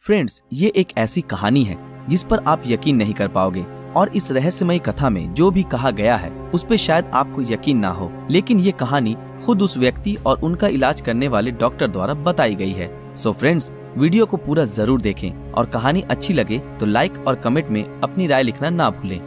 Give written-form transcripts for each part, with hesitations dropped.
Friends, ये एक ऐसी कहानी है जिस पर आप यकीन नहीं कर पाओगे और इस रहस्यमयी कथा में जो भी कहा गया है उस पे शायद आपको यकीन ना हो, लेकिन ये कहानी खुद उस व्यक्ति और उनका इलाज करने वाले डॉक्टर द्वारा बताई गई है। सो फ्रेंड्स, वीडियो को पूरा जरूर देखें और कहानी अच्छी लगे तो लाइक और कमेंट में अपनी राय लिखना ना भूलें।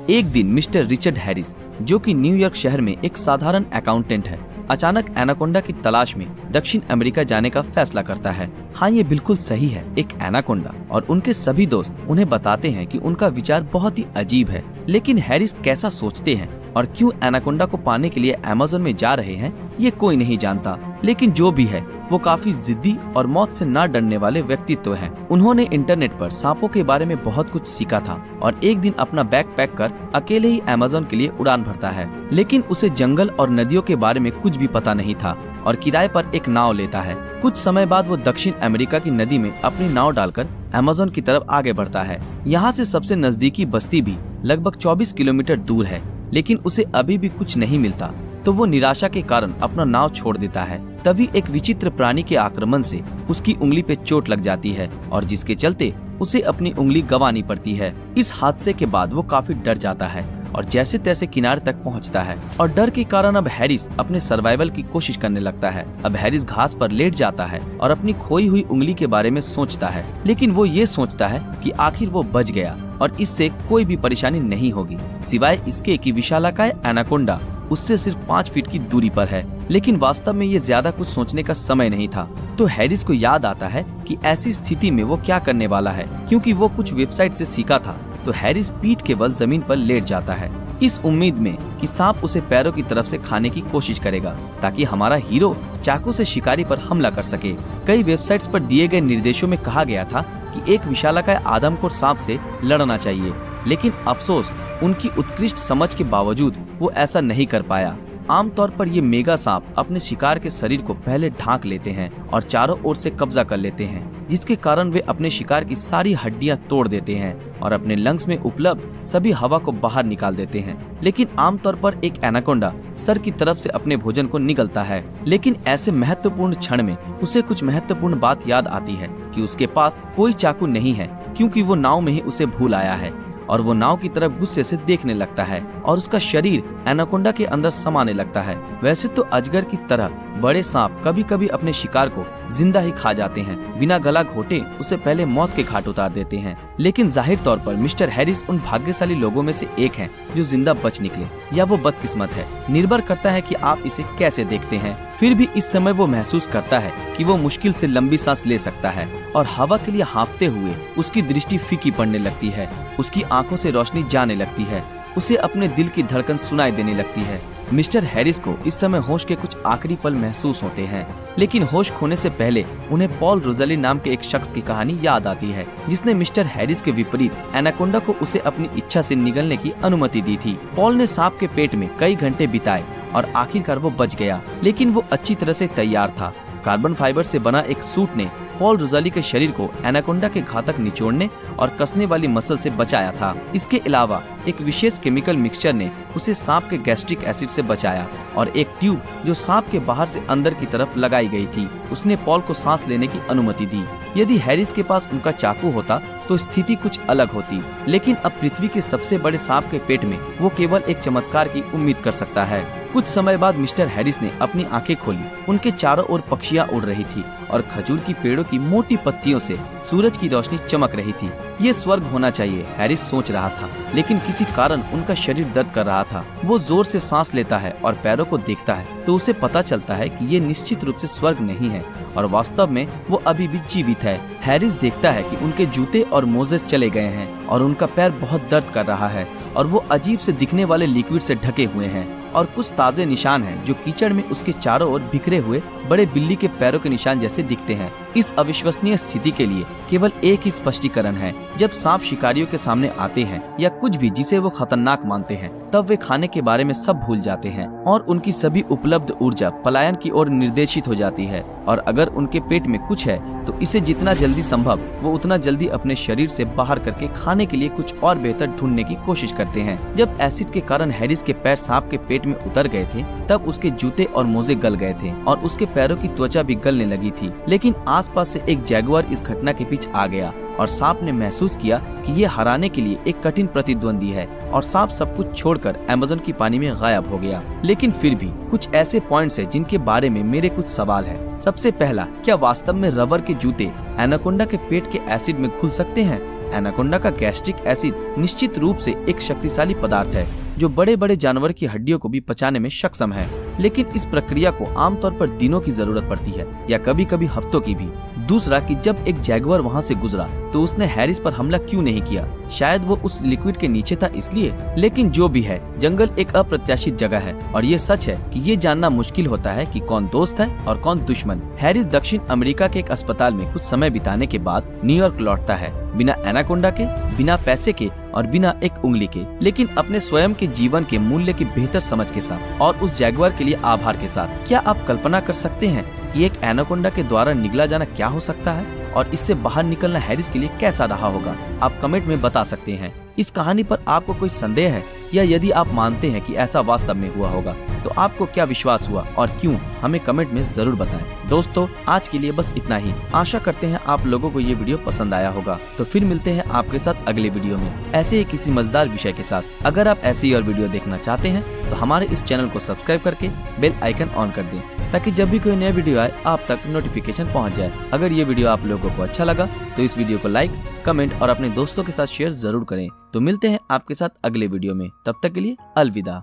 एक दिन मिस्टर रिचर्ड हैरिस, जो कि न्यूयॉर्क शहर में एक साधारण अकाउंटेंट है, अचानक एनाकोंडा की तलाश में दक्षिण अमेरिका जाने का फैसला करता है। हाँ, ये बिल्कुल सही है, एक एनाकोंडा। और उनके सभी दोस्त उन्हें बताते हैं कि उनका विचार बहुत ही अजीब है, लेकिन हैरिस कैसा सोचते हैं और क्यों एनाकोंडा को पाने के लिए अमेज़न में जा रहे हैं ये कोई नहीं जानता। लेकिन जो भी है वो काफी जिद्दी और मौत से ना डरने वाले व्यक्तित्व हैं। उन्होंने इंटरनेट पर सांपों के बारे में बहुत कुछ सीखा था और एक दिन अपना बैग पैक कर अकेले ही अमेज़न के लिए उड़ान भरता है। लेकिन उसे जंगल और नदियों के बारे में कुछ भी पता नहीं था और किराए पर एक नाव लेता है। कुछ समय बाद वो दक्षिण अमेरिका की नदी में अपनी नाव डालकर अमेज़न की तरफ आगे बढ़ता है। यहाँ से सबसे नजदीकी बस्ती भी लगभग 24 किलोमीटर दूर है, लेकिन उसे अभी भी कुछ नहीं मिलता, तो वो निराशा के कारण अपना नाव छोड़ देता है। तभी एक विचित्र प्राणी के आक्रमण से उसकी उंगली पे चोट लग जाती है और जिसके चलते उसे अपनी उंगली गंवानी पड़ती है। इस हादसे के बाद वो काफी डर जाता है और जैसे तैसे किनारे तक पहुंचता है और डर के कारण अब हैरिस अपने सर्वाइवल की कोशिश करने लगता है। अब हैरिस घास पर लेट जाता है और अपनी खोई हुई उंगली के बारे में सोचता है, लेकिन वो ये सोचता है कि आखिर वो बच गया और इससे कोई भी परेशानी नहीं होगी, सिवाय इसके कि विशालाकाय एनाकोंडा उससे सिर्फ 5 फीट की दूरी पर है। लेकिन वास्तव में ये ज्यादा कुछ सोचने का समय नहीं था। तो हैरिस को याद आता है कि ऐसी स्थिति में वो क्या करने वाला है, क्योंकि वो कुछ वेबसाइट से सीखा था। तो हैरिस पीठ के बल जमीन पर लेट जाता है, इस उम्मीद में कि सांप उसे पैरों की तरफ से खाने की कोशिश करेगा ताकि हमारा हीरो चाकू से शिकारी पर हमला कर सके। कई वेबसाइट्स पर दिए गए निर्देशों में कहा गया था कि एक विशालाकाय आदमखोर सांप से लड़ना चाहिए, लेकिन अफसोस उनकी उत्कृष्ट समझ के बावजूद वो ऐसा नहीं कर पाया। आमतौर पर ये मेगा सांप अपने शिकार के शरीर को पहले ढांक लेते हैं और चारों ओर से कब्जा कर लेते हैं, जिसके कारण वे अपने शिकार की सारी हड्डियां तोड़ देते हैं और अपने लंग्स में उपलब्ध सभी हवा को बाहर निकाल देते हैं। लेकिन आमतौर पर एक एनाकोंडा सर की तरफ से अपने भोजन को निगलता है। लेकिन ऐसे महत्वपूर्ण क्षण में उसे कुछ महत्वपूर्ण बात याद आती है कि उसके पास कोई चाकू नहीं है, क्योंकि वो नाव में ही उसे भूल आया है। और वो नाव की तरफ गुस्से से देखने लगता है और उसका शरीर एनाकोंडा के अंदर समाने लगता है। वैसे तो अजगर की तरह बड़े सांप कभी कभी अपने शिकार को जिंदा ही खा जाते हैं, बिना गला घोटे उसे पहले मौत के घाट उतार देते हैं। लेकिन जाहिर तौर पर मिस्टर हैरिस उन भाग्यशाली लोगों में से एक हैं जो जिंदा बच निकले, या वो बदकिस्मत है। निर्भर करता है कि आप इसे कैसे देखते हैं। फिर भी इस समय वो महसूस करता है कि वो मुश्किल से लंबी सांस ले सकता है और हवा के लिए हाँफते हुए उसकी दृष्टि फीकी पड़ने लगती है। उसकी आंखों से रोशनी जाने लगती है, उसे अपने दिल की धड़कन सुनाई देने लगती है। मिस्टर हैरिस को इस समय होश के कुछ आखिरी पल महसूस होते हैं, लेकिन होश खोने से पहले उन्हें पॉल रोज़ली नाम के एक शख्स की कहानी याद आती है, जिसने मिस्टर हैरिस के विपरीत एनाकोंडा को उसे अपनी इच्छा से निगलने की अनुमति दी थी। पॉल ने सांप के पेट में कई घंटे बिताए और आखिरकार वो बच गया, लेकिन वो अच्छी तरह से तैयार था। कार्बन फाइबर से बना एक सूट ने पॉल रोज़ली के शरीर को एनाकोंडा के घातक निचोड़ने और कसने वाली मसल से बचाया था। इसके अलावा एक विशेष केमिकल मिक्सचर ने उसे सांप के गैस्ट्रिक एसिड से बचाया और एक ट्यूब जो सांप के बाहर से अंदर की तरफ लगाई गई थी, उसने पॉल को सांस लेने की अनुमति दी। यदि हैरिस के पास उनका चाकू होता तो स्थिति कुछ अलग होती, लेकिन अब पृथ्वी के सबसे बड़े सांप के पेट में वो केवल एक चमत्कार की उम्मीद कर सकता है। कुछ समय बाद मिस्टर हैरिस ने अपनी आंखें खोली। उनके चारों ओर पक्षियां उड़ रही थी और खजूर की पेड़ों की मोटी पत्तियों से सूरज की रोशनी चमक रही थी। ये स्वर्ग होना चाहिए, हैरिस सोच रहा था, लेकिन किसी कारण उनका शरीर दर्द कर रहा था। वो जोर से सांस लेता है और पैरों को देखता है तो उसे पता चलता है कि ये निश्चित रूप से स्वर्ग नहीं है और वास्तव में वो अभी भी जीवित है। हैरिस देखता है कि उनके जूते और मोजे चले गए हैं और उनका पैर बहुत दर्द कर रहा है और वो अजीब से दिखने वाले लिक्विड से ढके हुए हैं और कुछ ताजे निशान हैं जो कीचड़ में उसके चारों ओर बिखरे हुए बड़े बिल्ली के पैरों के निशान जैसे दिखते हैं। इस अविश्वसनीय स्थिति के लिए केवल एक ही स्पष्टीकरण है, जब सांप शिकारियों के सामने आते हैं या कुछ भी जिसे वो खतरनाक मानते हैं, तब वे खाने के बारे में सब भूल जाते हैं और उनकी सभी उपलब्ध ऊर्जा पलायन की ओर निर्देशित हो जाती है। और अगर उनके पेट में कुछ है तो इसे जितना जल्दी संभव वो उतना जल्दी अपने शरीर से बाहर करके खाने के लिए कुछ और बेहतर ढूंढने की कोशिश करते हैं। जब एसिड के कारण हैरिस के पैर सांप के पेट में उतर गए थे तब उसके जूते और मोजे गल गए थे और उसके पैरों की त्वचा भी गलने लगी थी। लेकिन आसपास से एक जैगुआर इस घटना के बीच आ गया और सांप ने महसूस किया कि ये हराने के लिए एक कठिन प्रतिद्वंदी है और सांप सब कुछ छोड़कर अमेज़न की पानी में गायब हो गया। लेकिन फिर भी कुछ ऐसे पॉइंट्स हैं जिनके बारे में मेरे कुछ सवाल है। सबसे पहला, क्या वास्तव में रबर के जूते एनाकोंडा के पेट के एसिड में घुल सकते हैं? एनाकोंडा का गैस्ट्रिक एसिड निश्चित रूप से एक शक्तिशाली पदार्थ है जो बड़े बड़े जानवर की हड्डियों को भी पचाने में सक्षम है, लेकिन इस प्रक्रिया को आमतौर पर दिनों की जरूरत पड़ती है या कभी कभी हफ्तों की भी। दूसरा कि जब एक जैगुआर वहाँ से गुजरा तो उसने हैरिस पर हमला क्यों नहीं किया? शायद वो उस लिक्विड के नीचे था इसलिए। लेकिन जो भी है, जंगल एक अप्रत्याशित जगह है और ये सच है कि ये जानना मुश्किल होता है कि कौन दोस्त है और कौन दुश्मन। हैरिस दक्षिण अमेरिका के एक अस्पताल में कुछ समय बिताने के बाद न्यूयॉर्क लौटता है, बिना एनाकोंडा के, बिना पैसे के और बिना एक उंगली के, लेकिन अपने स्वयं के जीवन के मूल्य की बेहतर समझ के साथ और उस जैगुआर के लिए आभार के साथ। क्या आप कल्पना कर सकते हैं कि एक एनाकोंडा के द्वारा निगला जाना क्या हो सकता है और इससे बाहर निकलना हैरिस के लिए कैसा रहा होगा? आप कमेंट में बता सकते हैं। इस कहानी पर आपको कोई संदेह है या यदि आप मानते हैं कि ऐसा वास्तव में हुआ होगा तो आपको क्या विश्वास हुआ और क्यों, हमें कमेंट में जरूर बताएं। दोस्तों, आज के लिए बस इतना ही। आशा करते हैं आप लोगों को ये वीडियो पसंद आया होगा। तो फिर मिलते हैं आपके साथ अगले वीडियो में ऐसे ही किसी मजेदार विषय के साथ। अगर आप ऐसी और वीडियो देखना चाहते हैं तो हमारे इस चैनल को सब्सक्राइब करके बेल आइकन ऑन कर दें ताकि जब भी कोई नया वीडियो आए आप तक नोटिफिकेशन पहुंच जाए। अगर ये वीडियो आप लोगों को अच्छा लगा तो इस वीडियो को लाइक, कमेंट और अपने दोस्तों के साथ शेयर जरूर करें। तो मिलते हैं आपके साथ अगले वीडियो में, तब तक के लिए अलविदा।